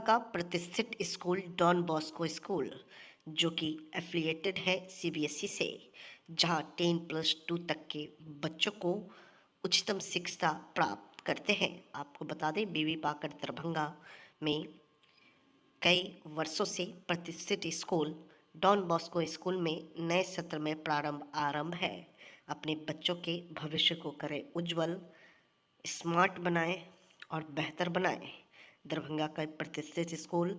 का प्रतिष्ठित school don Bosco school, जो कि एफिलिएटेड है सीबीएसई से, जहां 10+2 तक के बच्चों को उच्चतम शिक्षा प्राप्त करते हैं। आपको बता दें, बीवी पाकर दरभंगा में कई वर्षों से प्रतिष्ठित स्कूल डॉन बॉस्को स्कूल में नए सत्र में आरंभ है। अपने बच्चों के भविष्य को करें उज्जवल, स्मार्ट बनाएं और बेहतर बनाएं। दरभंगा का प्रतिष्ठित स्कूल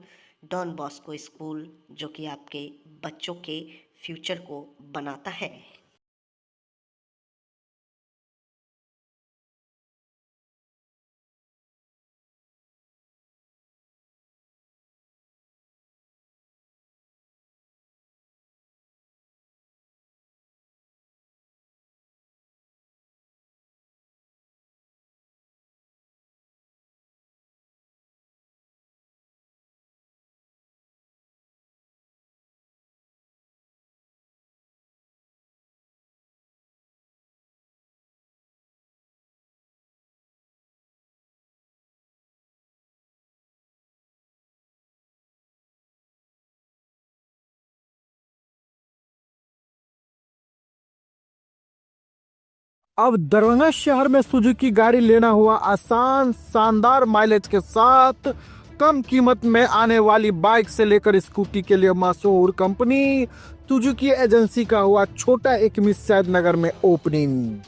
डॉन बॉस्को स्कूल, जो कि आपके बच्चों के फ्यूचर को बनाता है। अब दरभंगा शहर में सुजुकी गाड़ी लेना हुआ आसान, शानदार माइलेज के साथ कम कीमत में आने वाली बाइक से लेकर स्कूटी के लिए मशहूर कंपनी सुजुकी एजेंसी का हुआ छोटा एक सैद नगर में ओपनिंग।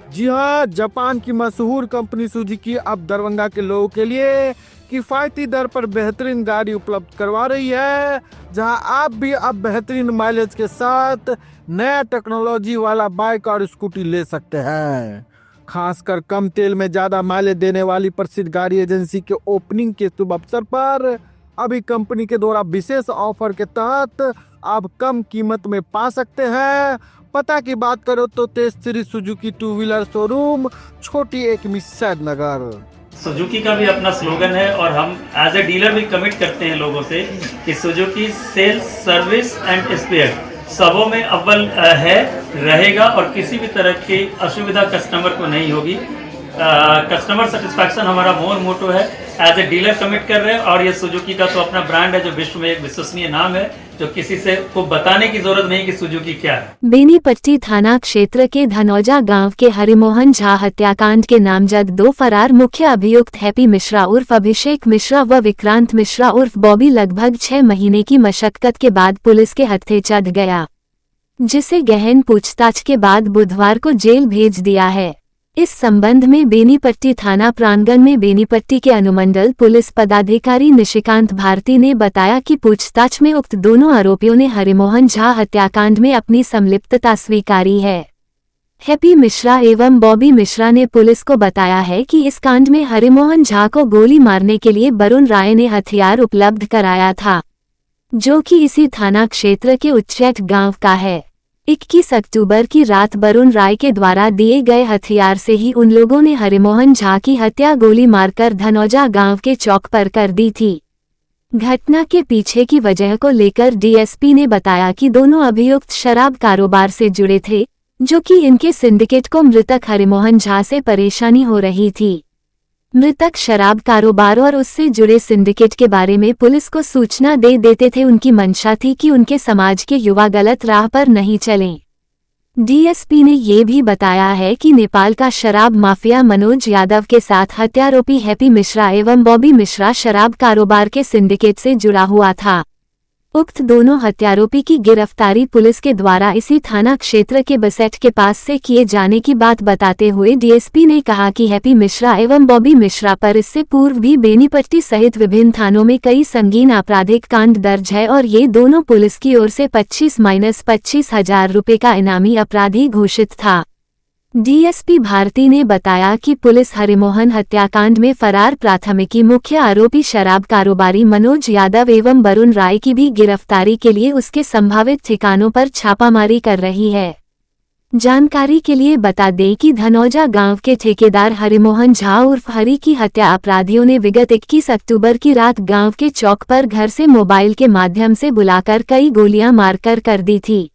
जी हाँ, जापान की मशहूर कंपनी सुजुकी अब दरभंगा के लोगों के लिए किफायती दर पर बेहतरीन गाड़ी उपलब्ध करवा रही है, जहां आप भी अब बेहतरीन माइलेज के साथ नया टेक्नोलॉजी वाला बाइक और स्कूटी ले सकते हैं। खासकर कम तेल में ज्यादा माइलेज देने वाली प्रसिद्ध गाड़ी एजेंसी के ओपनिंग के शुभ अवसर पर अभी कंपनी के द्वारा विशेष ऑफर के तहत आप कम कीमत में पा सकते हैं। पता की बात करो तो तेज श्री सुजुकी 2 व्हीलर शोरूम, छोटी एक सैद नगर। सुजुकी का भी अपना स्लोगन है और हम एज ए डीलर भी कमिट करते हैं लोगों से कि Suzuki sales, service and spare सबों में अव्वल है, रहेगा और किसी भी तरह की असुविधा कस्टमर को नहीं होगी। कस्टमर सेटिस्फैक्शन हमारा मोटो है, एज ए डीलर कमिट कर रहे हैं। और ये सुजुकी का तो अपना ब्रांड है, जो विश्व में एक विश्वसनीय नाम है, जो किसी से को बताने की जरूरत नहीं कि सुजुकी क्या है। बेनीपट्टी थाना क्षेत्र के धनौजा गांव के हरिमोहन झा हत्याकांड के नामजद 2 फरार मुख्य अभियुक्त हैप्पी मिश्रा उर्फ अभिषेक मिश्रा व विक्रांत मिश्रा उर्फ बॉबी लगभग 6 महीने की मशक्कत के बाद पुलिस के हत्थे चढ़ गया, जिसे गहन पूछताछ के बाद बुधवार को जेल भेज दिया है। इस संबंध में बेनीपट्टी थाना प्रांगण में बेनीपट्टी के अनुमंडल पुलिस पदाधिकारी निशिकांत भारती ने बताया कि पूछताछ में उक्त दोनों आरोपियों ने हरिमोहन झा हत्याकांड में अपनी संलिप्तता स्वीकारी है। हैप्पी मिश्रा एवं बॉबी मिश्रा ने पुलिस को बताया है कि इस कांड में हरिमोहन झा को गोली मारने के लिए वरुण राय ने हथियार उपलब्ध कराया था, जो कि इसी थाना क्षेत्र के उच्चैठ गांव का है। 21 अक्टूबर की रात वरुण राय के द्वारा दिए गए हथियार से ही उन लोगों ने हरिमोहन झा की हत्या गोली मारकर धनौजा गांव के चौक पर कर दी थी। घटना के पीछे की वजह को लेकर डीएसपी ने बताया कि दोनों अभियुक्त शराब कारोबार से जुड़े थे, जो कि इनके सिंडिकेट को मृतक हरिमोहन झा से परेशानी हो रही थी। मृतक शराब कारोबार और उससे जुड़े सिंडिकेट के बारे में पुलिस को सूचना दे देते थे। उनकी मंशा थी कि उनके समाज के युवा गलत राह पर नहीं चलें। डीएसपी ने ये भी बताया है कि नेपाल का शराब माफिया मनोज यादव के साथ हत्यारोपी हैप्पी मिश्रा एवं बॉबी मिश्रा शराब कारोबार के सिंडिकेट से जुड़ा हुआ था। उक्त दोनों हत्यारोपी की गिरफ्तारी पुलिस के द्वारा इसी थाना क्षेत्र के बसेट के पास से किए जाने की बात बताते हुए डीएसपी ने कहा कि हैप्पी मिश्रा एवं बॉबी मिश्रा पर इससे पूर्व भी बेनीपट्टी सहित विभिन्न थानों में कई संगीन आपराधिक कांड दर्ज है और ये दोनों पुलिस की ओर से 25,000 रुपये का इनामी अपराधी घोषित था। डीएसपी भारती ने बताया कि पुलिस हरिमोहन हत्याकांड में फरार प्राथमिकी मुख्य आरोपी शराब कारोबारी मनोज यादव एवं वरुण राय की भी गिरफ्तारी के लिए उसके संभावित ठिकानों पर छापामारी कर रही है। जानकारी के लिए बता दें कि धनौजा गांव के ठेकेदार हरिमोहन झा उर्फ हरि की हत्या अपराधियों ने विगत 21 अक्टूबर की रात गांव के चौक पर घर से मोबाइल के माध्यम से बुलाकर कई गोलियां मारकर कर दी थी।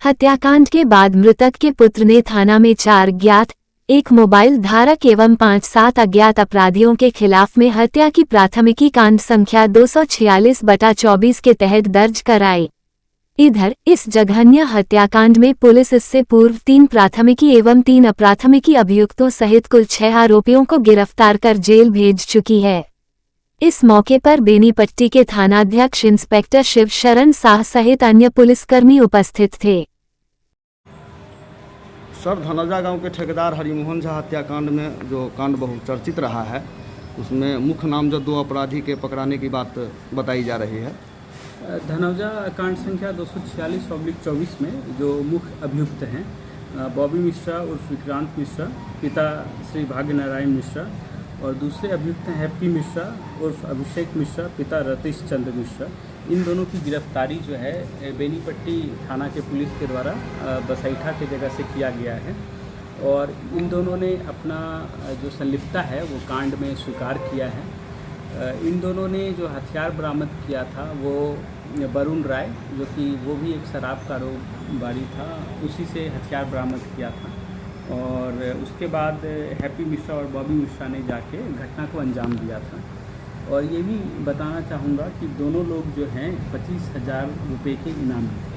हत्याकांड के बाद मृतक के पुत्र ने थाना में 4 ज्ञात एक मोबाइल धारक एवं 5-7 अज्ञात अपराधियों के खिलाफ में हत्या की प्राथमिकी कांड संख्या 246/24 के तहत दर्ज कराई। इधर इस जघन्य हत्याकांड में पुलिस इससे पूर्व 3 प्राथमिकी एवं 3 अप्राथमिकी अभियुक्तों सहित कुल 6 आरोपियों को गिरफ्तार कर जेल भेज चुकी है। इस मौके पर बेनीपट्टी के थानाध्यक्ष इंस्पेक्टर शिव शरण साह सहित अन्य पुलिसकर्मी उपस्थित थे। सर, धनौजा गांव के ठेकेदार हरिमोहन झा हत्याकांड में जो कांड बहुचर्चित रहा है, उसमें मुख्य नामजद 2 अपराधी के पकड़ाने की बात बताई जा रही है। धनौजा कांड संख्या 246/24 में जो मुख्य अभियुक्त हैं बॉबी मिश्रा उर्फ विक्रांत मिश्रा पिता श्री भाग्य नारायण मिश्रा और दूसरे अभियुक्त हैं हैप्पी मिश्रा उर्फ अभिषेक मिश्रा पिता रतीश चंद्र मिश्रा। इन दोनों की गिरफ्तारी जो है बेनीपट्टी थाना के पुलिस के द्वारा बसैठा की जगह से किया गया है और इन दोनों ने अपना जो संलिप्तता है वो कांड में स्वीकार किया है। इन दोनों ने जो हथियार बरामद किया था वो वरुण राय, जो कि वो भी एक शराब कारोबारी था, उसी से हथियार बरामद किया था और उसके बाद हैप्पी मिश्रा और बॉबी मिश्रा ने जाके घटना को अंजाम दिया था। और ये भी बताना चाहूँगा कि दोनों लोग जो हैं 25,000 रुपये के इनाम थे।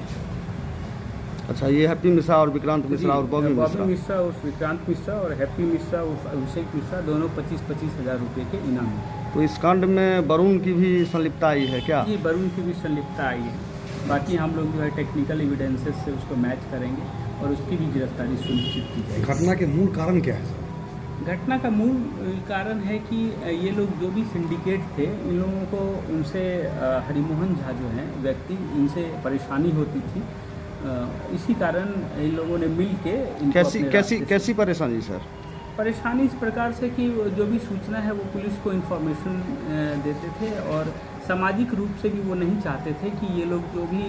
अच्छा, ये हैप्पी मिश्रा और विक्रांत मिश्रा और बॉबी मिश्रा उर्फ विक्रांत मिश्रा और हैप्पी मिश्रा उर्फ अभिषेक मिश्रा दोनों 25,000 रुपये के इनाम थे। तो इस कांड में वरुण की भी संलिप्तता आई है क्या? जी, वरुण की भी संलिप्तता आई है। बाकी हम लोग जो है टेक्निकल एविडेंसेस से उसको मैच करेंगे और उसकी भी गिरफ्तारी सुनिश्चित की जाएगी। घटना के मूल कारण क्या है? घटना का मूल कारण है कि ये लोग जो भी सिंडिकेट थे, इन लोगों को उनसे हरिमोहन झा जो हैं व्यक्ति, इनसे परेशानी होती थी। इसी कारण इन लोगों ने मिल के कैसी परेशानी सर? परेशानी इस प्रकार से कि जो भी सूचना है वो पुलिस को इन्फॉर्मेशन देते थे और सामाजिक रूप से भी वो नहीं चाहते थे कि ये लोग जो भी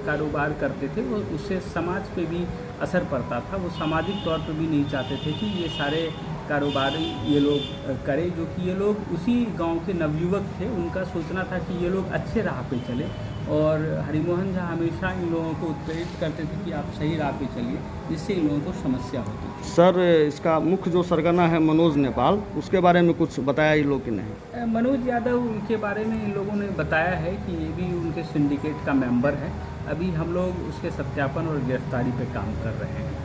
कारोबार करते थे वो उससे समाज पे भी असर पड़ता था। वो सामाजिक तौर पे भी नहीं चाहते थे कि ये सारे कारोबारी ये लोग करें, जो कि ये लोग उसी गांव के नवयुवक थे। उनका सोचना था कि ये लोग अच्छे राह पे चले और हरिमोहन झा हमेशा इन लोगों को उत्प्रेरित करते थे कि आप सही राह पे चलिए, जिससे इन लोगों को समस्या होती थी। सर, इसका मुख्य जो सरगना है मनोज नेपाल, उसके बारे में कुछ बताया ये लोग कि नहीं? मनोज यादव, उनके बारे में इन लोगों ने बताया है कि ये भी उनके सिंडिकेट का मेंबर है। अभी हम लोग उसके सत्यापन और गिरफ्तारी पे काम कर रहे हैं।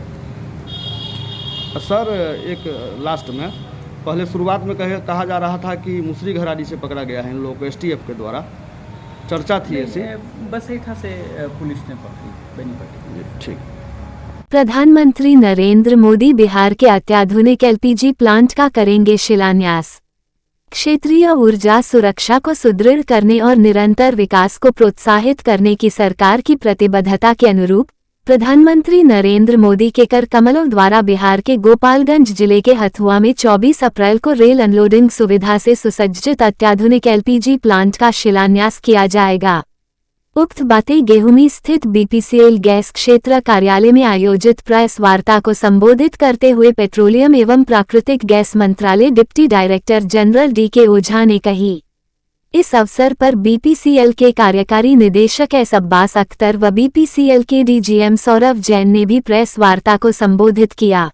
सर, एक लास्ट में पहले शुरुआत में कहा जा रहा था कि मुसरी घराड़ी से पकड़ा गया है इन लोगों को एसटीएफ के द्वारा, चर्चा थी ऐसी। बसैठा से पुलिस ने पकड़ी बेनीपट्टी। ठीक। प्रधानमंत्री नरेंद्र मोदी बिहार के अत्याधुनिक एलपीजी प्लांट का करेंगे शिलान्यास। क्षेत्रीय ऊर्जा सुरक्षा को सुदृढ़ करने और निरंतर विकास को प्रोत्साहित करने की सरकार की प्रतिबद्धता के अनुरूप प्रधानमंत्री नरेंद्र मोदी के कर कमलों द्वारा बिहार के गोपालगंज जिले के हथुआ में 24 अप्रैल को रेल अनलोडिंग सुविधा से सुसज्जित अत्याधुनिक एलपीजी प्लांट का शिलान्यास किया जाएगा। उक्त बातें गेहूमी स्थित बीपीसीएल गैस क्षेत्र कार्यालय में आयोजित प्रेस वार्ता को संबोधित करते हुए पेट्रोलियम एवं प्राकृतिक गैस मंत्रालय डिप्टी डायरेक्टर जनरल डीके ओझा ने कही। इस अवसर पर बीपीसीएल के कार्यकारी निदेशक एस अब्बास अख्तर व बीपीसीएल के डीजीएम सौरभ जैन ने भी प्रेस वार्ता को संबोधित किया।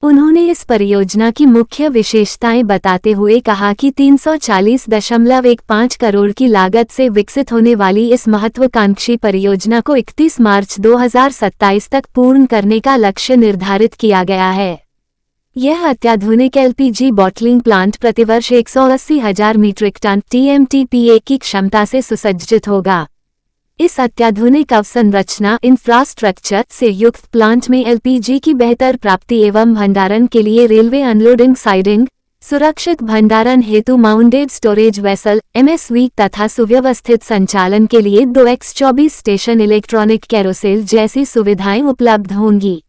उन्होंने इस परियोजना की मुख्य विशेषताएं बताते हुए कहा कि 340.15 करोड़ की लागत से विकसित होने वाली इस महत्वाकांक्षी परियोजना को 31 मार्च 2027 तक पूर्ण करने का लक्ष्य निर्धारित किया गया है। यह अत्याधुनिक एलपीजी बॉटलिंग प्लांट प्रतिवर्ष 180,000 मीट्रिक टन TMTPA की क्षमता से सुसज्जित होगा। इस अत्याधुनिक अवसंरचना इंफ्रास्ट्रक्चर से युक्त प्लांट में एलपीजी की बेहतर प्राप्ति एवं भंडारण के लिए रेलवे अनलोडिंग साइडिंग, सुरक्षित भंडारण हेतु माउंटेड स्टोरेज वेसल MSV तथा सुव्यवस्थित संचालन के लिए 2x24 स्टेशन इलेक्ट्रॉनिक कैरोसेल जैसी सुविधाएं उपलब्ध होंगी।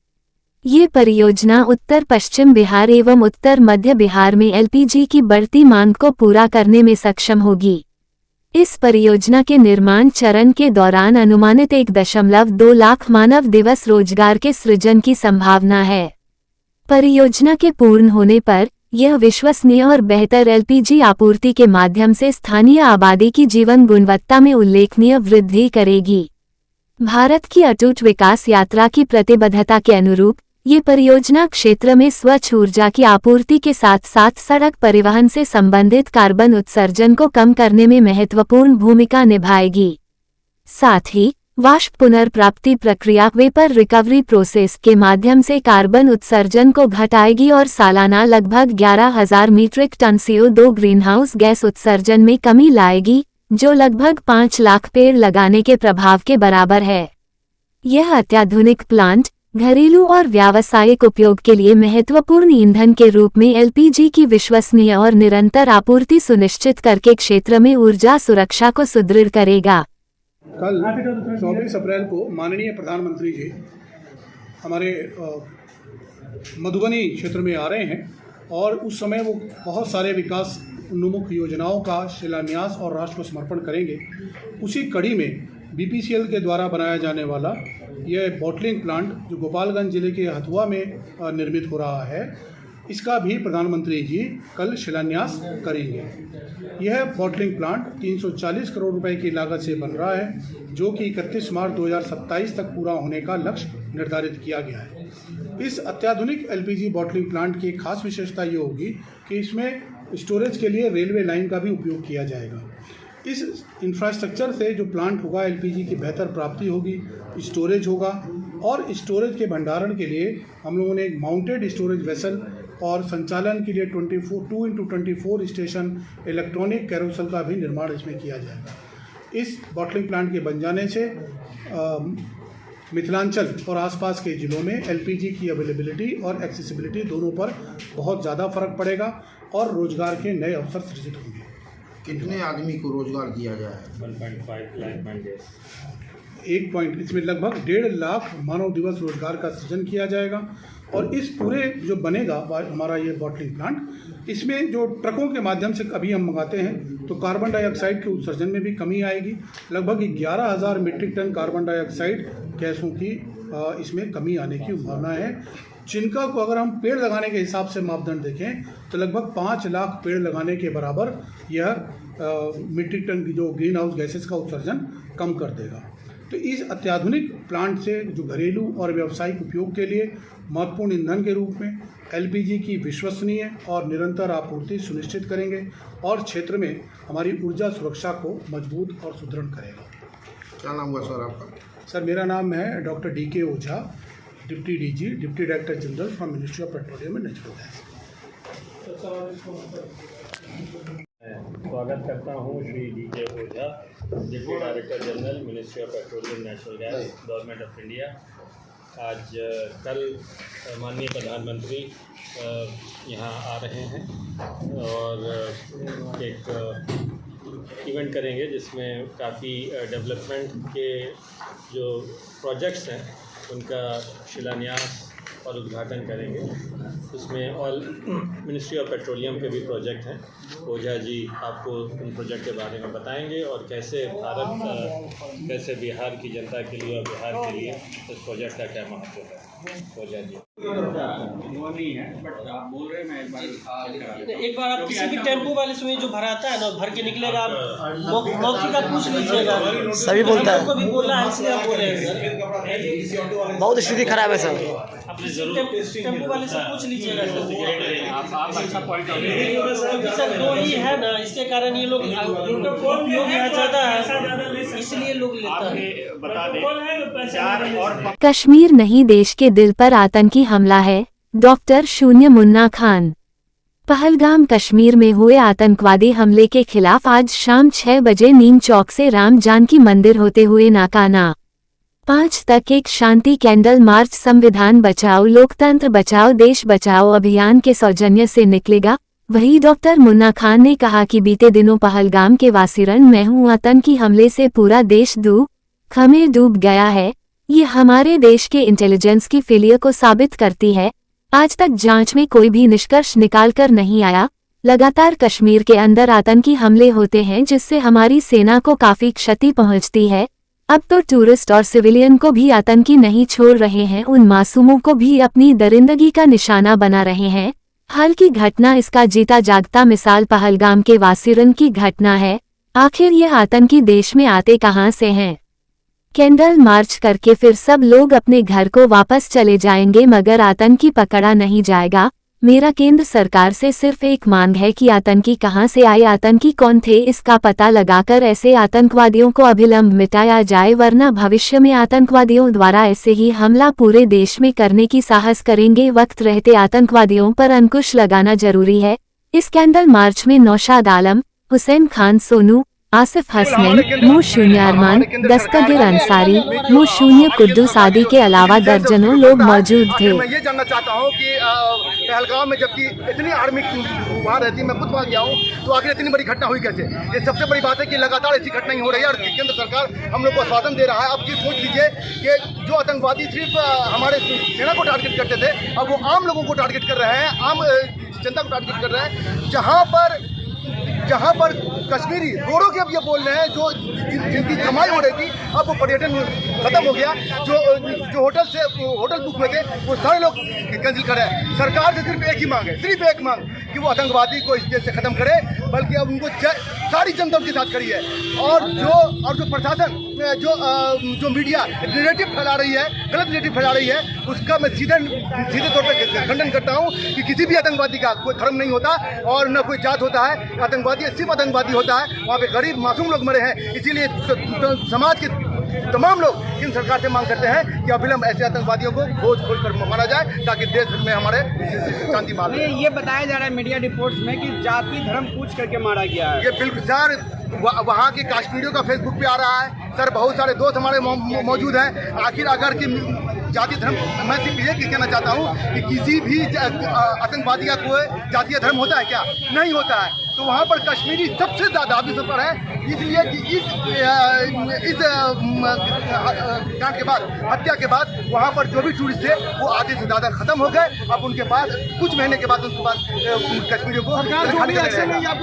ये परियोजना उत्तर पश्चिम बिहार एवं उत्तर मध्य बिहार में एलपीजी की बढ़ती मांग को पूरा करने में सक्षम होगी। इस परियोजना के निर्माण चरण के दौरान अनुमानित 1.2 लाख मानव दिवस रोजगार के सृजन की संभावना है। परियोजना के पूर्ण होने पर यह विश्वसनीय और बेहतर एलपीजी आपूर्ति के माध्यम से स्थानीय आबादी की जीवन गुणवत्ता में उल्लेखनीय वृद्धि करेगी। भारत की अटूट विकास यात्रा की प्रतिबद्धता के अनुरूप ये परियोजना क्षेत्र में स्वच्छ ऊर्जा की आपूर्ति के साथ साथ सड़क परिवहन से संबंधित कार्बन उत्सर्जन को कम करने में महत्वपूर्ण भूमिका निभाएगी। साथ ही वाष्प पुनर्प्राप्ति प्रक्रिया वेपर रिकवरी प्रोसेस के माध्यम से कार्बन उत्सर्जन को घटाएगी और सालाना लगभग 11,000 metric ton CO2 greenhouse gas उत्सर्जन में कमी लाएगी, जो लगभग 5 लाख पेड़ लगाने के प्रभाव के बराबर है। यह अत्याधुनिक प्लांट घरेलू और व्यावसायिक उपयोग के लिए महत्वपूर्ण ईंधन के रूप में LPG की विश्वसनीय और निरंतर आपूर्ति सुनिश्चित करके क्षेत्र में ऊर्जा सुरक्षा को सुदृढ़ करेगा। कल 24 अप्रैल को माननीय प्रधानमंत्री जी हमारे मधुबनी क्षेत्र में आ रहे हैं और उस समय वो बहुत सारे विकास उन्मुख योजनाओं का शिलान्यास और राष्ट्र को समर्पण करेंगे। उसी कड़ी में BPCL के द्वारा बनाया जाने वाला यह बॉटलिंग प्लांट जो गोपालगंज जिले के हथुआ में निर्मित हो रहा है, इसका भी प्रधानमंत्री जी कल शिलान्यास करेंगे। यह बॉटलिंग प्लांट 340 करोड़ रुपए की लागत से बन रहा है, जो कि 31 मार्च 2027 तक पूरा होने का लक्ष्य निर्धारित किया गया है। इस अत्याधुनिक LPG बॉटलिंग प्लांट की खास विशेषता ये होगी कि इसमें स्टोरेज के लिए रेलवे लाइन का भी उपयोग किया जाएगा। इस इंफ्रास्ट्रक्चर से जो प्लांट होगा LPG की बेहतर प्राप्ति होगी, स्टोरेज होगा और स्टोरेज के भंडारण के लिए हम लोगों ने एक माउंटेड स्टोरेज वेसल और संचालन के लिए 2x24 स्टेशन इलेक्ट्रॉनिक कैरोसल का भी निर्माण इसमें किया जाएगा। इस बॉटलिंग प्लांट के बन जाने से मिथिलांचल और आसपास के ज़िलों में LPG की अवेलेबिलिटी और एक्सेसिबिलिटी दोनों पर बहुत ज़्यादा फर्क पड़ेगा और रोजगार के नए अवसर सृजित होंगे। कितने आदमी को रोजगार दिया जाए? 1.5 लाख इसमें लगभग 1.5 लाख मानव दिवस रोजगार का सृजन किया जाएगा। और इस पूरे जो बनेगा हमारा ये बॉटलिंग प्लांट, इसमें जो ट्रकों के माध्यम से अभी हम मंगाते हैं तो कार्बन डाइऑक्साइड के उत्सर्जन में भी कमी आएगी। लगभग 11,000 मीट्रिक टन कार्बन डाइऑक्साइड गैसों की इसमें कमी आने की संभावना है, जिनका को अगर हम पेड़ लगाने के हिसाब से मापदंड देखें तो लगभग 5 लाख पेड़ लगाने के बराबर यह मीट्रिक टन की जो ग्रीन हाउस गैसेस का उत्सर्जन कम कर देगा। तो इस अत्याधुनिक प्लांट से जो घरेलू और व्यावसायिक उपयोग के लिए महत्वपूर्ण ईंधन के रूप में LPG की विश्वसनीय और निरंतर आपूर्ति सुनिश्चित करेंगे और क्षेत्र में हमारी ऊर्जा सुरक्षा को मजबूत और सुदृढ़ करेगा। क्या नाम हुआ सर आपका? सर, मेरा नाम है doctor DK Ojha, deputy DG, deputy director general from ministry of petroleum and natural gas. स्वागत करता हूँ Shri DK Ojha, deputy director general ministry of petroleum natural gas, government of India. आज कल माननीय प्रधानमंत्री यहाँ आ रहे हैं और एक इवेंट करेंगे जिसमें काफ़ी डेवलपमेंट के जो प्रोजेक्ट्स हैं उनका शिलान्यास और उद्घाटन करेंगे। उसमें ऑल मिनिस्ट्री ऑफ पेट्रोलियम के भी प्रोजेक्ट हैं। ओझा जी आपको उन प्रोजेक्ट के बारे में बताएंगे और कैसे कैसे बिहार की जनता के लिए और बिहार के लिए इस प्रोजेक्ट का क्या महत्व है। ओझा जी एक बार आप किसी भी टेम्पो वाले से जो भराता है ना, भर के निकलेगा, आप मौके का पूछ लीजिएगा। सभी बोलता है, कभी बोला है इसलिए आप बोल रहे हैं सर। बहुत स्थिति खराब है सर। आप टेम्पो वाले से पूछ लीजिएगा सर। दो ही है ना, इसके कारण ये लोग उपयोग यहाँ ज़्यादा है, इसलिए लोग लेता है। कश्मीर नहीं देश के दिल पर आतंकी हमला है। डॉक्टर शून्य मुन्ना खान। पहलगाम कश्मीर में हुए आतंकवादी हमले के खिलाफ आज शाम 6 बजे नीम चौक से राम जानकी मंदिर होते हुए नाकाना 5 तक एक शांति कैंडल मार्च संविधान बचाओ लोकतंत्र बचाओ देश बचाओ अभियान के सौजन्य से निकलेगा। वही डॉक्टर मुन्ना खान ने कहा कि बीते दिनों पहलगाम के वासिरन में हुए आतंकी हमले से पूरा देश खमे डूब गया है। ये हमारे देश के इंटेलिजेंस की फेलियर को साबित करती है। आज तक जांच में कोई भी निष्कर्ष निकाल कर नहीं आया। लगातार कश्मीर के अंदर आतंकी हमले होते हैं जिससे हमारी सेना को काफी क्षति पहुंचती है। अब तो टूरिस्ट और सिविलियन को भी आतंकी नहीं छोड़ रहे हैं, उन मासूमों को भी अपनी दरिंदगी का निशाना बना रहे हैं। हाल की घटना इसका जीता जागता मिसाल पहलगाम के वासिरन की घटना है। आखिर ये आतंकी देश में आते कहां से हैं? कैंडल मार्च करके फिर सब लोग अपने घर को वापस चले जाएंगे मगर आतंकी पकड़ा नहीं जाएगा। मेरा केंद्र सरकार से सिर्फ एक मांग है कि आतंकी कहां से आए, आतंकी कौन थे, इसका पता लगाकर ऐसे आतंकवादियों को अभिलंब मिटाया जाए, वरना भविष्य में आतंकवादियों द्वारा ऐसे ही हमला पूरे देश में करने की साहस करेंगे। वक्त रहते आतंकवादियों पर अंकुश लगाना जरूरी है। इस कैंडल मार्च में नौशाद आलम, हुसैन खान सोनू, आसिफ हसनैन, मुशून्य अरमान, दस्तगीर अंसारी, मुशून्य कुद्दूस आदि के अलावा दर्जनों लोग मौजूद थे। मैं ये जानना चाहता हूँ कि पहलगाम में जबकि इतनी आर्मी वहाँ रहती है, मैं खुद वहाँ गया हूँ, तो आखिर इतनी बड़ी घटना हुई कैसे? ये सबसे बड़ी बात है कि लगातार ऐसी घटना ही हो रही है और केंद्र सरकार हम लोग को आश्वासन दे रहा है। अब ये सोच लीजिए कि जो आतंकवादी सिर्फ हमारे सेना को टारगेट करते थे, अब वो आम लोगों को टारगेट कर रहे हैं, आम जनता को टारगेट कर रहे हैं। जहाँ पर कश्मीरी रोडों के अब ये बोल रहे हैं जो जिनकी कमाई हो रही थी, अब वो पर्यटन खत्म हो गया। जो होटल बुक हुए थे वो सारे लोग कैंसिल कर रहे हैं। सरकार से सिर्फ एक ही मांग है, सिर्फ एक मांग कि वो आतंकवादी को इस देश से खत्म करे, बल्कि अब उनको सारी जनता उनके साथ खड़ी है। और जो प्रशासन जो मीडिया नेगेटिव फैला रही है, गलत नेगेटिव फैला रही है, उसका मैं सीधे तौर पर खंडन करता हूँ कि किसी भी आतंकवादी का कोई धर्म नहीं होता और न कोई जात होता है। आतंकवादी सिर्फ आतंकवादी होता है, वहाँ पे गरीब मासूम लोग मरे हैं। इसीलिए समाज के तमाम लोग केंद्र सरकार से मांग करते हैं कि अविलंब ऐसे आतंकवादियों को खोज कर मारा जाए ताकि देश में हमारे शांति बहाल हो। ये बताया जा रहा है मीडिया रिपोर्ट्स में कि जाति धर्म पूछ करके मारा गया है। ये बिल्कुल सर, वहाँ के कश्मीरियों का फेसबुक पे आ रहा है सर, बहुत सारे दोस्त हमारे मौजूद हैं। आखिर अगर कि जाति धर्म, मैं सिर्फ ये कहना चाहता हूँ कि किसी भी आतंकवादी का कोई जातीय धर्म होता है क्या? नहीं होता है। तो वहाँ पर कश्मीरी सबसे ज़्यादा अभी पर है, इसलिए कि इस कांड के बाद, हत्या के बाद वहाँ पर जो भी टूरिस्ट थे वो आधे से ज़्यादा खत्म हो गए। अब उनके पास कुछ महीने के बाद उनके पास कश्मीरियों को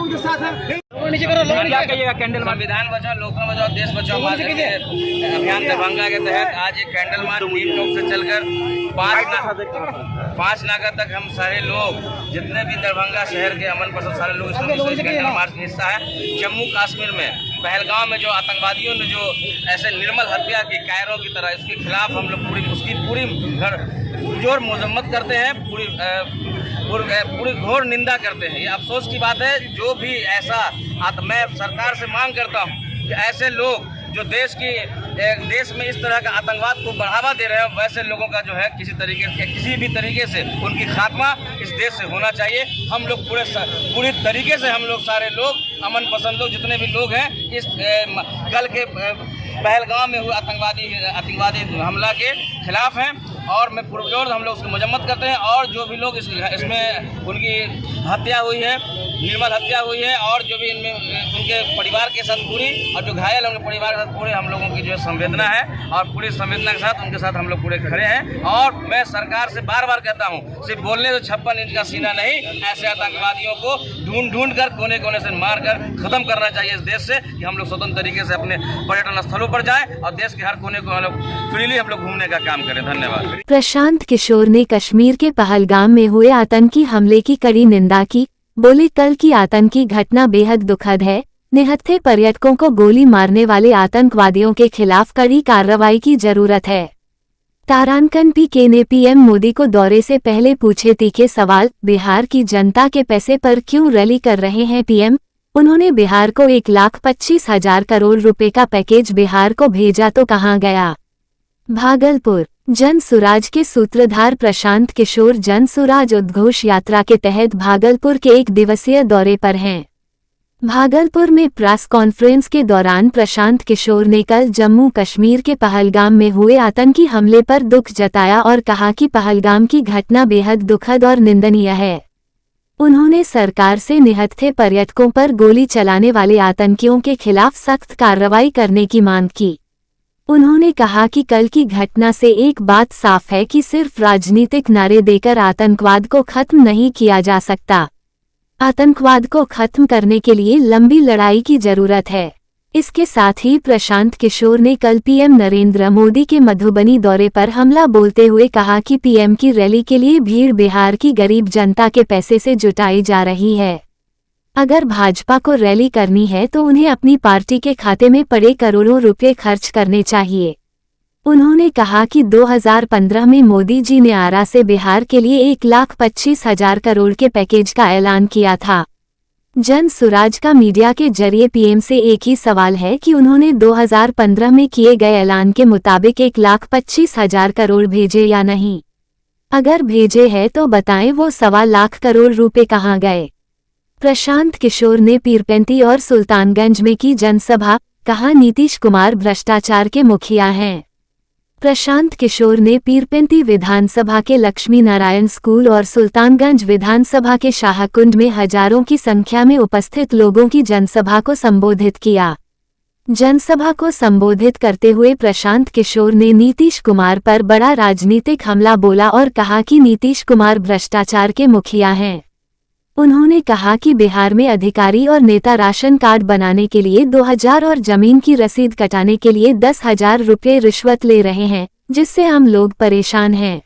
उनके साथ है। क्या कहिएगा कैंडल मार्च? संविधान बचाओ, लोकल बचाओ, देश बचाओ अभियान दरभंगा के तहत आज एक कैंडल मार्च 3 चौक से चलकर 5 नागा तक हम सारे लोग, जितने भी दरभंगा शहर के अमन पसंद सारे लोग इस कैंडल मार्च का हिस्सा है। जम्मू कश्मीर में पहलगाम में जो आतंकवादियों ने जो ऐसे निर्मल हत्या की कायरों की तरह, इसके खिलाफ हम लोग पूरी जोर मजम्मत करते हैं, पूरी घोर निंदा करते हैं। ये अफसोस की बात है, जो भी ऐसा मैं सरकार से मांग करता हूँ कि ऐसे लोग जो देश में इस तरह का आतंकवाद को बढ़ावा दे रहे हैं, वैसे लोगों का जो है किसी भी तरीके से उनकी खात्मा इस देश से होना चाहिए। हम लोग पूरी तरीके से हम लोग सारे लोग अमन पसंद लोग जितने भी लोग हैं इस कल के पहलगाम में हुए आतंकवादी हमला के खिलाफ हैं और मैं पुरजोर हम लोग उसकी मजम्मत करते हैं। और जो भी लोग इसमें उनकी हत्या हुई है, निर्मल हत्या हुई है, और जो भी इनमें उनके परिवार के साथ पूरी, और जो घायल उनके परिवार के साथ पूरे हम लोगों की जो संवेदना है, और पूरी संवेदना के साथ उनके साथ हम लोग पूरे खड़े हैं। और मैं सरकार से बार बार कहता हूँ, सिर्फ बोलने से 56 इंच का सीना नहीं, ऐसे आतंकवादियों को ढूंढ कर कोने कोने से मार कर खत्म करना चाहिए इस देश से, कि हम लोग स्वतंत्र तरीके से अपने पर्यटन स्थलों पर जाएं और देश के हर कोने को हम लोग फ्रीली हम लोग घूमने का काम करें। धन्यवाद। प्रशांत किशोर ने कश्मीर के पहलगाम में हुए आतंकी हमले की कड़ी निंदा की। बोले, कल की आतंकी घटना बेहद दुखद है। निहत्थे पर्यटकों को गोली मारने वाले आतंकवादियों के खिलाफ कड़ी कार्रवाई की जरूरत है। तारांकन पीके ने पीएम मोदी को दौरे से पहले पूछे तीखे सवाल। बिहार की जनता के पैसे पर क्यों रैली कर रहे हैं पीएम? उन्होंने बिहार को 1,25,000 करोड़ रुपए का पैकेज बिहार को भेजा तो कहां गया? भागलपुर जन सुराज के सूत्रधार प्रशांत किशोर जन सुराज उद्घोष यात्रा के तहत भागलपुर के 1 दिवसीय दौरे पर हैं। भागलपुर में प्रेस कॉन्फ्रेंस के दौरान प्रशांत किशोर ने कल जम्मू कश्मीर के पहलगाम में हुए आतंकी हमले पर दुख जताया और कहा कि पहलगाम की घटना बेहद दुखद और निंदनीय है। उन्होंने सरकार से निहत्थे पर्यटकों पर गोली चलाने वाले आतंकियों के खिलाफ सख्त कार्रवाई करने की मांग की। उन्होंने कहा कि कल की घटना से एक बात साफ है कि सिर्फ राजनीतिक नारे देकर आतंकवाद को खत्म नहीं किया जा सकता। आतंकवाद को खत्म करने के लिए लंबी लड़ाई की जरूरत है। इसके साथ ही प्रशांत किशोर ने कल पीएम नरेंद्र मोदी के मधुबनी दौरे पर हमला बोलते हुए कहा कि पीएम की रैली के लिए भीड़ बिहार की गरीब जनता के पैसे से जुटाई जा रही है। अगर भाजपा को रैली करनी है तो उन्हें अपनी पार्टी के खाते में पड़े करोड़ों रुपए खर्च करने चाहिए। उन्होंने कहा कि 2015 में मोदी जी ने आरा से बिहार के लिए 1,25,000 करोड़ के पैकेज का ऐलान किया था। जन सुराज का मीडिया के जरिए पीएम से एक ही सवाल है कि उन्होंने 2015 में किए गए ऐलान के मुताबिक 1,25,000 करोड़ भेजे या नहीं। अगर भेजे हैं तो बताएं वो 1.25 लाख करोड़ रुपए कहाँ गए। प्रशांत किशोर ने पीरपेंती और सुल्तानगंज में की जनसभा, कहा नीतीश कुमार भ्रष्टाचार के मुखिया हैं। प्रशांत किशोर ने पीरपेंती विधानसभा के लक्ष्मी नारायण स्कूल और सुल्तानगंज विधानसभा के शाहकुंड में हजारों की संख्या में उपस्थित लोगों की जनसभा को संबोधित किया। जनसभा को संबोधित करते हुए प्रशांत किशोर ने नीतीश कुमार पर बड़ा राजनीतिक हमला बोला और कहा कि नीतीश कुमार भ्रष्टाचार के मुखिया हैं। उन्होंने कहा कि बिहार में अधिकारी और नेता राशन कार्ड बनाने के लिए 2,000 और जमीन की रसीद कटाने के लिए 10,000 रुपये रिश्वत ले रहे हैं, जिससे आम लोग परेशान हैं।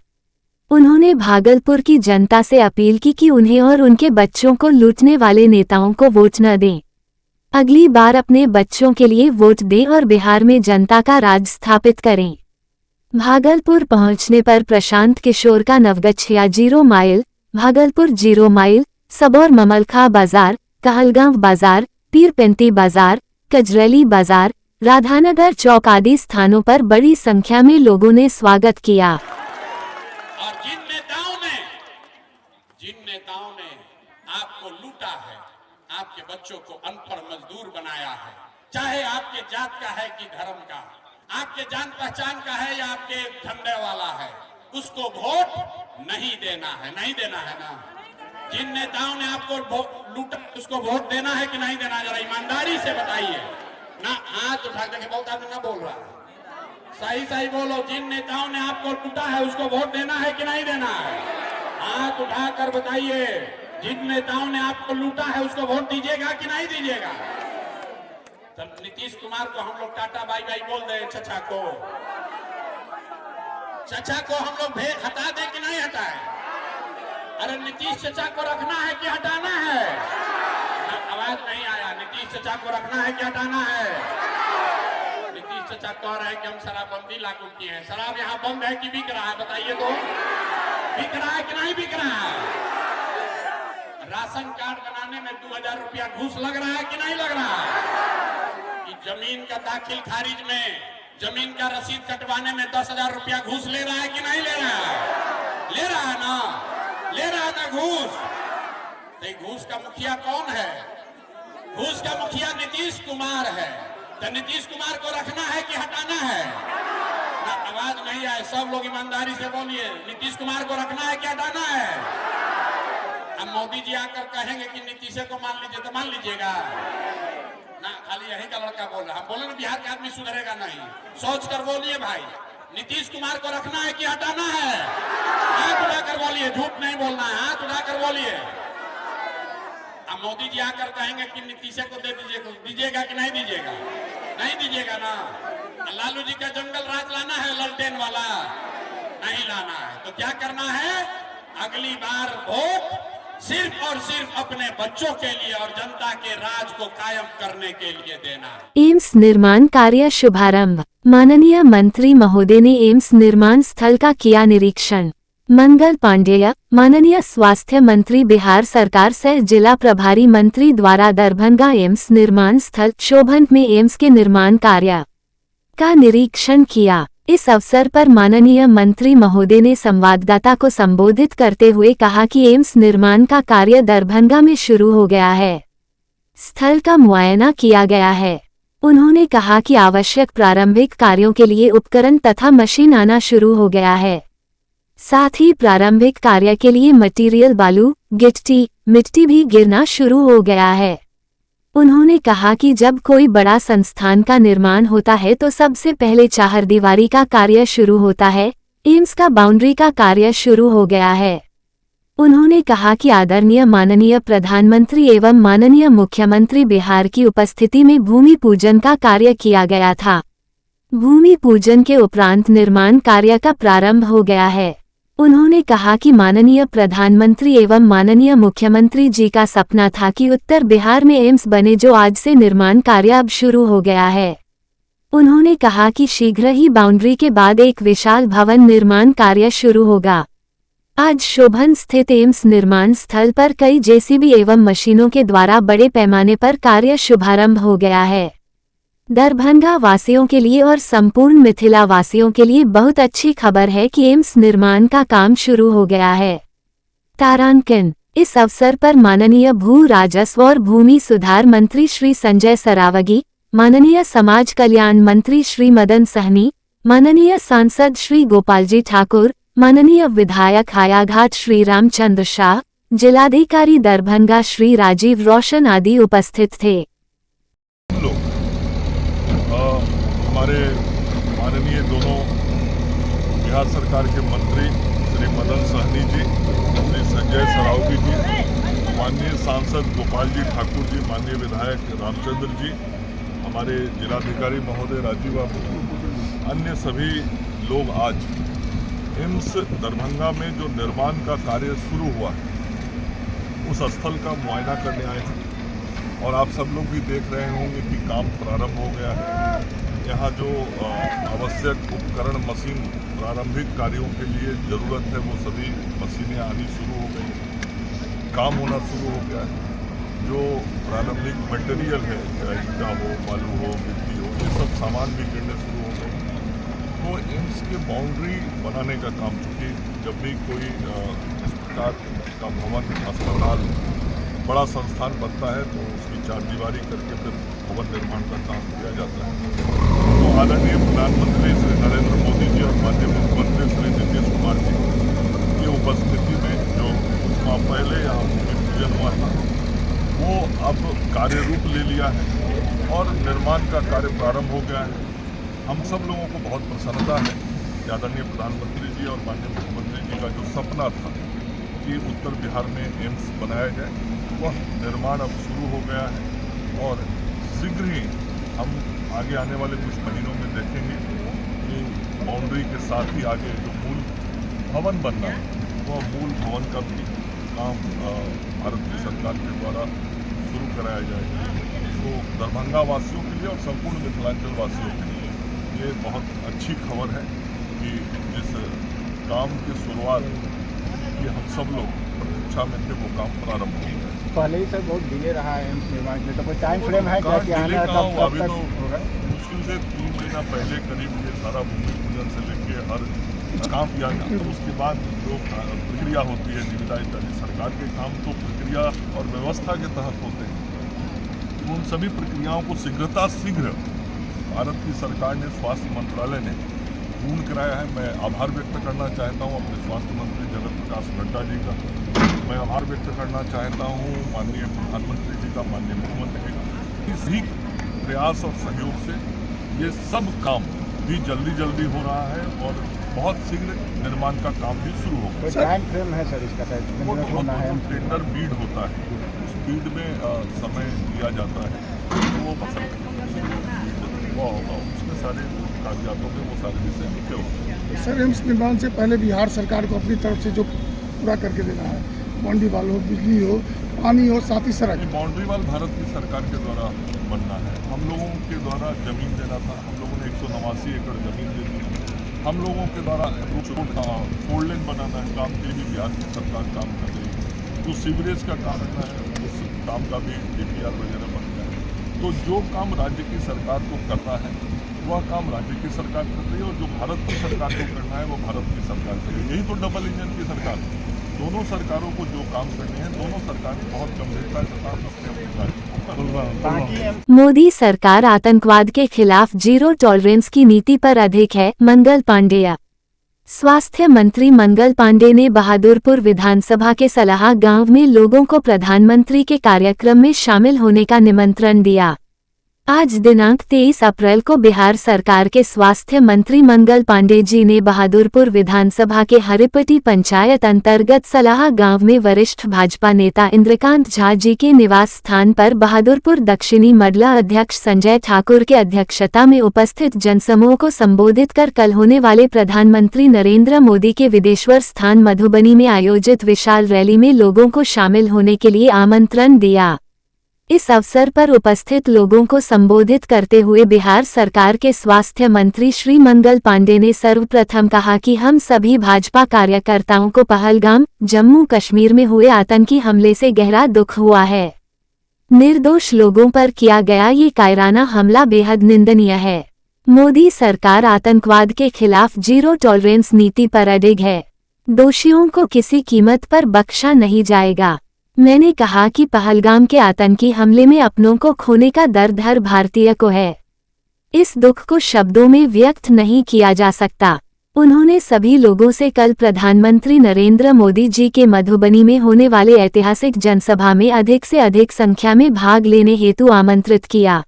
उन्होंने भागलपुर की जनता से अपील की कि उन्हें और उनके बच्चों को लूटने वाले नेताओं को वोट न दें। अगली बार अपने बच्चों के लिए वोट दें और बिहार में जनता का राज स्थापित करें। भागलपुर पहुंचने पर प्रशांत किशोर का नवगछिया 0 माइल, भागलपुर 0 माइल, सबौर ममलखा बाजार, कहलगांव बाजार, पीरपेंती बाजार, कजरैली बाजार, राधानगर चौक आदि स्थानों पर बड़ी संख्या में लोगों ने स्वागत किया। और जिन नेताओं ने आपको लूटा है, आपके बच्चों को अनपढ़ मजदूर बनाया है, चाहे आपके जात का है कि धर्म का, आपके जान पहचान का है या आपके धंधे वाला है, उसको वोट नहीं देना है। नहीं देना है ना। जिन नेताओं ने आपको लूटा उसको वोट देना है कि नहीं देना, जरा ईमानदारी से बताइए ना। हाथ उठा के बहुत आदमी ना बोल रहा है, सही बोलो। जिन नेताओं ने आपको लूटा है उसको वोट देना है कि नहीं देना है? हाथ उठाकर बताइए। जिन नेताओं ने आपको लूटा है उसको वोट दीजिएगा कि नहीं दीजिएगा? तब नीतीश कुमार को हम लोग टाटा बाई बाई बोल दे, चचा को हम लोग हटा दें कि नहीं हटाए? अरे नीतीश चचा को रखना है कि हटाना है? आवाज नहीं आया। नीतीश चचा को रखना है कि हटाना है? नीतीश चचा कह रहे हैं कि हम शराबबंदी लागू किए हैं। शराब यहाँ बंद है कि बिक रहा है? बताइए तो, बिक रहा है कि नहीं बिक रहा है? राशन कार्ड बनाने में 2,000 रुपया घूस लग रहा है कि नहीं लग रहा है? कि जमीन का दाखिल खारिज में, जमीन का रसीद कटवाने में 10,000 रुपया घूस ले रहा है कि नहीं ले रहा है? ले रहा है ना? ले रहा है ना घूस? तो घूस का मुखिया कौन है? घूस का मुखिया नीतीश कुमार है। तो नीतीश कुमार को रखना है कि हटाना है? आवाज नहीं आए। सब लोग ईमानदारी से बोलिए, नीतीश कुमार को रखना है कि हटाना है? अब मोदी जी आकर कहेंगे कि नीतीश को मान लीजिए, तो मान लीजिएगा ना? खाली यही का लड़का बोल रहा है। बोले ना बिहार के आदमी सुधरेगा नहीं। सोच कर बोलिए भाई, नीतीश कुमार को रखना है कि हटाना है? हाथ उठाकर बोलिए, झूठ नहीं बोलना है। हाथ उठाकर बोलिए। अब मोदी जी आकर कहेंगे कि नीतीश को दे दीजिए, तो दीजिएगा कि नहीं दीजिएगा? नहीं दीजिएगा ना। लालू जी का जंगल राज लाना है, ललटेन वाला नहीं लाना है। तो क्या करना है? अगली बार वोट सिर्फ और सिर्फ अपने बच्चों के लिए और जनता के राज को कायम करने के लिए देना है। एम्स निर्माण कार्य शुभारंभ। माननीय मंत्री महोदय ने एम्स निर्माण स्थल का किया निरीक्षण। मंगल पांडेय, माननीय स्वास्थ्य मंत्री बिहार सरकार सह जिला प्रभारी मंत्री द्वारा दरभंगा एम्स निर्माण स्थल शोभन में एम्स के निर्माण कार्य का निरीक्षण किया। इस अवसर पर माननीय मंत्री महोदय ने संवाददाता को संबोधित करते हुए कहा कि एम्स निर्माण का कार्य दरभंगा में शुरू हो गया है। स्थल का मुआयना किया गया है। उन्होंने कहा कि आवश्यक प्रारंभिक कार्यों के लिए उपकरण तथा मशीन आना शुरू हो गया है। साथ ही प्रारंभिक कार्य के लिए मटेरियल बालू, गिट्टी, मिट्टी भी गिरना शुरू हो गया है। उन्होंने कहा कि जब कोई बड़ा संस्थान का निर्माण होता है तो सबसे पहले चारदीवारी का कार्य शुरू होता है। एम्स का बाउंड्री का कार्य शुरू हो गया है। उन्होंने कहा कि आदरणीय माननीय प्रधानमंत्री एवं माननीय मुख्यमंत्री बिहार की उपस्थिति में भूमि पूजन का कार्य किया गया था। भूमि पूजन के उपरांत निर्माण कार्य का प्रारंभ हो गया है। उन्होंने कहा कि माननीय प्रधानमंत्री एवं माननीय मुख्यमंत्री जी का सपना था कि उत्तर बिहार में एम्स बने, जो आज से निर्माण कार्य अब शुरू हो गया है। उन्होंने कहा कि शीघ्र ही बाउंड्री के बाद एक विशाल भवन निर्माण कार्य शुरू होगा। आज शोभन स्थित एम्स निर्माण स्थल पर कई जेसीबी एवं मशीनों के द्वारा बड़े पैमाने पर कार्य शुभारंभ हो गया है। दरभंगा वासियों के लिए और संपूर्ण मिथिला वासियों के लिए बहुत अच्छी खबर है कि एम्स निर्माण का काम शुरू हो गया है। तारांकन। इस अवसर पर माननीय भू राजस्व और भूमि सुधार मंत्री श्री संजय सरावगी, माननीय समाज कल्याण मंत्री श्री मदन सहनी, माननीय सांसद श्री गोपालजी ठाकुर, माननीय विधायक हायाघाट श्री रामचंद्र शाह, जिलाधिकारी दरभंगा श्री राजीव रोशन आदि उपस्थित थे। हमारे माननीय दोनों बिहार सरकार के मंत्री श्री मदन सहनी जी, श्री संजय सरावगी जी, माननीय सांसद गोपाल जी ठाकुर जी, माननीय विधायक रामचंद्र जी, हमारे जिलाधिकारी महोदय राजीव बाबू, अन्य सभी लोग आज एम्स दरभंगा में जो निर्माण का कार्य शुरू हुआ है उस स्थल का मुआयना करने आए थे। और आप सब लोग भी देख रहे होंगे कि काम प्रारंभ हो गया है। यहाँ जो आवश्यक उपकरण मशीन प्रारंभिक कार्यों के लिए ज़रूरत है वो सभी मशीनें आनी शुरू हो गई, काम होना शुरू हो गया है। जो प्रारंभिक मटेरियल है, चाहे ईंटा हो, बालू हो, मिट्टी हो, ये सब सामान भी गिरने शुरू हो गए। तो एम्स के बाउंड्री बनाने का काम, चूँकि जब भी कोई इस प्रकार का भवन, अस्पताल, बड़ा संस्थान बनता है तो उसकी चारदीवारी करके फिर भवन निर्माण का काम किया जाता है। तो आदरणीय प्रधानमंत्री श्री नरेंद्र मोदी जी और माननीय मुख्यमंत्री श्री नीतीश कुमार जी की उपस्थिति में जो पहले यहाँ भूमि पूजन हुआ था वो अब कार्य रूप ले लिया है और निर्माण का कार्य प्रारंभ हो गया है। हम सब लोगों को बहुत प्रसन्नता है कि आदरणीय प्रधानमंत्री जी और माननीय मुख्यमंत्री जी का जो सपना था कि उत्तर बिहार में एम्स बनाया जाए, वह निर्माण अब शुरू हो गया है। और शीघ्र ही हम आगे आने वाले कुछ महीनों में देखेंगे कि बाउंड्री के साथ ही आगे जो मूल भवन बनना है वह मूल भवन का भी काम भारत की सरकार के द्वारा शुरू कराया जाएगा। तो दरभंगा वासियों के लिए और संपूर्ण मिथिलांचल वासियों के लिए ये बहुत अच्छी खबर है कि जिस काम की शुरुआत की हम सब लोग प्रतीक्षा में थे वो काम प्रारंभ हो गया। पहले ही सर बहुत डिले रहा है एम्स निर्माण में, तो कोई टाइम फ्रेम है क्या कि आने कब तक होगा? मुश्किल से 3 महीना पहले करीब ये सारा भूमि पूजन से लेके हर काम किया गया। तो उसके बाद जो प्रक्रिया होती है निविदा इत्यादि, सरकार के काम तो प्रक्रिया और व्यवस्था के तहत होते हैं। उन सभी प्रक्रियाओं को शीघ्र भारत की सरकार ने, स्वास्थ्य मंत्रालय ने पूर्ण कराया है। मैं आभार व्यक्त करना चाहता हूँ अपने स्वास्थ्य मंत्री जगत प्रकाश नड्डा जी का। मैं आभार व्यक्त करना चाहता हूँ माननीय प्रधानमंत्री जी का, माननीय मुख्यमंत्री जी का। इसी प्रयास और सहयोग से ये सब काम भी जल्दी हो रहा है और बहुत शीघ्र निर्माण का काम भी शुरू होगा। टाइम फ्रेम है सर इसका? टेंडर बीड होता है, उस बीड में समय दिया जाता है, तो वो होगा, उसमें सारे कागजातों में वो सारे विषय लिखे होंगे। सर एम्स निर्माण से पहले बिहार सरकार को अपनी तरफ से जो पूरा करके देना है, बाउंड्री वाल हो, बिजली हो, पानी हो, साथ ही सड़क। बाउंड्री वाल भारत की सरकार के द्वारा बनना है। हम लोगों के द्वारा जमीन देना था, हम लोगों ने 189 एकड़ जमीन दे दी। हम लोगों के द्वारा फोर लेन बनाना है, काम के लिए भी बिहार की सरकार काम कर रही है। जो सीवरेज का काम है उस काम का भी DPR वगैरह बन गया है। तो जो काम राज्य की सरकार को करना है वह काम राज्य की सरकार कर रही है और जो भारत की सरकार को करना है वो भारत की सरकार कर रही है। यही तो डबल इंजन की सरकार है। दोनों सरकारों को जो काम करने हैं, दोनों सरकारें बहुत गंभीरता के साथ अपने कार्य। मोदी सरकार आतंकवाद के खिलाफ जीरो टॉलरेंस की नीति पर अधिक है। मंगल पांडेय। स्वास्थ्य मंत्री मंगल पांडे ने बहादुरपुर विधानसभा के सलाहा गांव में लोगों को प्रधानमंत्री के कार्यक्रम में शामिल होने का निमंत्रण दिया। आज दिनांक 23 अप्रैल को बिहार सरकार के स्वास्थ्य मंत्री मंगल पांडे जी ने बहादुरपुर विधानसभा के हरिपटी पंचायत अंतर्गत सलाहा गांव में वरिष्ठ भाजपा नेता इंद्रकांत झा जी के निवास स्थान पर बहादुरपुर दक्षिणी मंडला अध्यक्ष संजय ठाकुर के अध्यक्षता में उपस्थित जनसमूह को संबोधित कर कल होने वाले प्रधानमंत्री नरेंद्र मोदी के विदेश्वर स्थान मधुबनी में आयोजित विशाल रैली में लोगों को शामिल होने के लिए आमंत्रण दिया। इस अवसर पर उपस्थित लोगों को संबोधित करते हुए बिहार सरकार के स्वास्थ्य मंत्री श्री मंगल पांडे ने सर्वप्रथम कहा कि हम सभी भाजपा कार्यकर्ताओं को पहलगाम, जम्मू कश्मीर में हुए आतंकी हमले से गहरा दुख हुआ है। निर्दोष लोगों पर किया गया ये कायराना हमला बेहद निंदनीय है। मोदी सरकार आतंकवाद के खिलाफ जीरो टॉलरेंस नीति पर अडिग है। दोषियों को किसी कीमत पर बख्शा नहीं जाएगा। मैंने कहा कि पहलगाम के आतंकी हमले में अपनों को खोने का दर्द हर भारतीय को है। इस दुख को शब्दों में व्यक्त नहीं किया जा सकता। उन्होंने सभी लोगों से कल प्रधानमंत्री नरेंद्र मोदी जी के मधुबनी में होने वाले ऐतिहासिक जनसभा में अधिक से अधिक संख्या में भाग लेने हेतु आमंत्रित किया।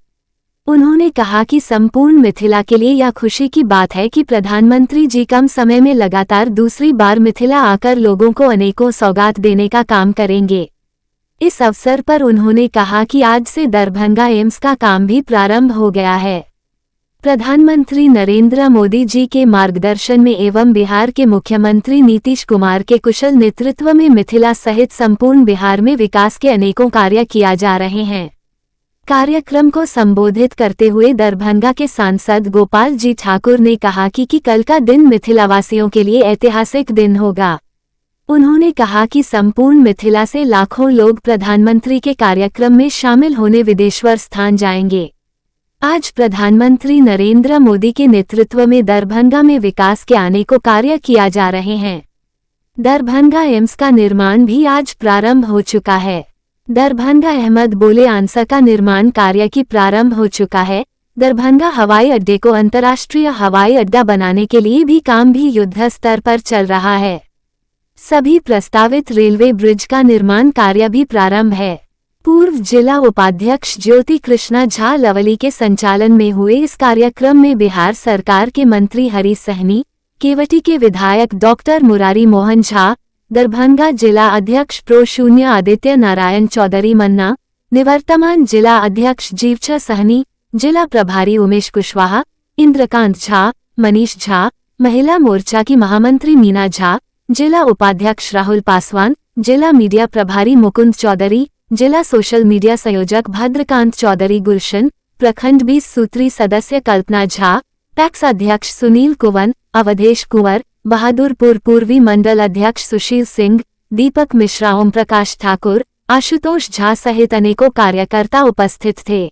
उन्होंने कहा कि संपूर्ण मिथिला के लिए यह खुशी की बात है कि प्रधानमंत्री जी कम समय में लगातार दूसरी बार मिथिला आकर लोगों को अनेकों सौगात देने का काम करेंगे। इस अवसर पर उन्होंने कहा कि आज से दरभंगा एम्स का काम भी प्रारंभ हो गया है। प्रधानमंत्री नरेंद्र मोदी जी के मार्गदर्शन में एवं बिहार के मुख्यमंत्री नीतीश कुमार के कुशल नेतृत्व में मिथिला सहित संपूर्ण बिहार में विकास के अनेकों कार्य किया जा रहे हैं। कार्यक्रम को संबोधित करते हुए दरभंगा के सांसद गोपाल जी ठाकुर ने कहा कि कल का दिन मिथिलावासियों के लिए ऐतिहासिक दिन होगा। उन्होंने कहा कि संपूर्ण मिथिला से लाखों लोग प्रधानमंत्री के कार्यक्रम में शामिल होने विदेश्वर स्थान जाएंगे। आज प्रधानमंत्री नरेंद्र मोदी के नेतृत्व में दरभंगा में विकास के अनेकों कार्य किया जा रहे हैं। दरभंगा एम्स का निर्माण भी आज प्रारंभ हो चुका है। दरभंगा अहमद बोले आंसर का निर्माण कार्य की प्रारंभ हो चुका है। दरभंगा हवाई अड्डे को अंतर्राष्ट्रीय हवाई अड्डा बनाने के लिए भी काम भी युद्ध स्तर पर चल रहा है। सभी प्रस्तावित रेलवे ब्रिज का निर्माण कार्य भी प्रारंभ है। पूर्व जिला उपाध्यक्ष ज्योति कृष्णा झा लवली के संचालन में हुए इस कार्यक्रम में बिहार सरकार के मंत्री हरीश सहनी, केवटी के विधायक डॉक्टर मुरारी मोहन झा, दरभंगा जिला अध्यक्ष प्रो शून्य आदित्य नारायण चौधरी मन्ना, निवर्तमान जिला अध्यक्ष जीवछ सहनी, जिला प्रभारी उमेश कुशवाहा, इंद्रकांत झा, मनीष झा, महिला मोर्चा की महामंत्री मीना झा, जिला उपाध्यक्ष राहुल पासवान, जिला मीडिया प्रभारी मुकुंद चौधरी, जिला सोशल मीडिया संयोजक भद्रकांत चौधरी गुलशन, प्रखंड 20 सूत्री सदस्य कल्पना झा, पैक्स अध्यक्ष सुनील कुंवर, अवधेश कुंवर, बहादुरपुर पूर्वी मंडल अध्यक्ष सुशील सिंह, दीपक मिश्रा, ओम प्रकाश ठाकुर, आशुतोष झा सहित अनेकों कार्यकर्ता उपस्थित थे।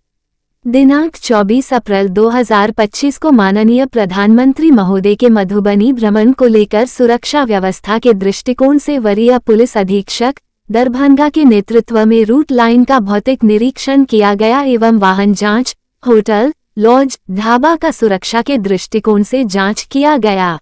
दिनांक 24 अप्रैल 2025 को माननीय प्रधानमंत्री महोदय के मधुबनी भ्रमण को लेकर सुरक्षा व्यवस्था के दृष्टिकोण से वरीय पुलिस अधीक्षक दरभंगा के नेतृत्व में रूट लाइन का भौतिक निरीक्षण किया गया एवं वाहन जांच, होटल, लॉज, ढाबा का सुरक्षा के दृष्टिकोण से जांच किया गया।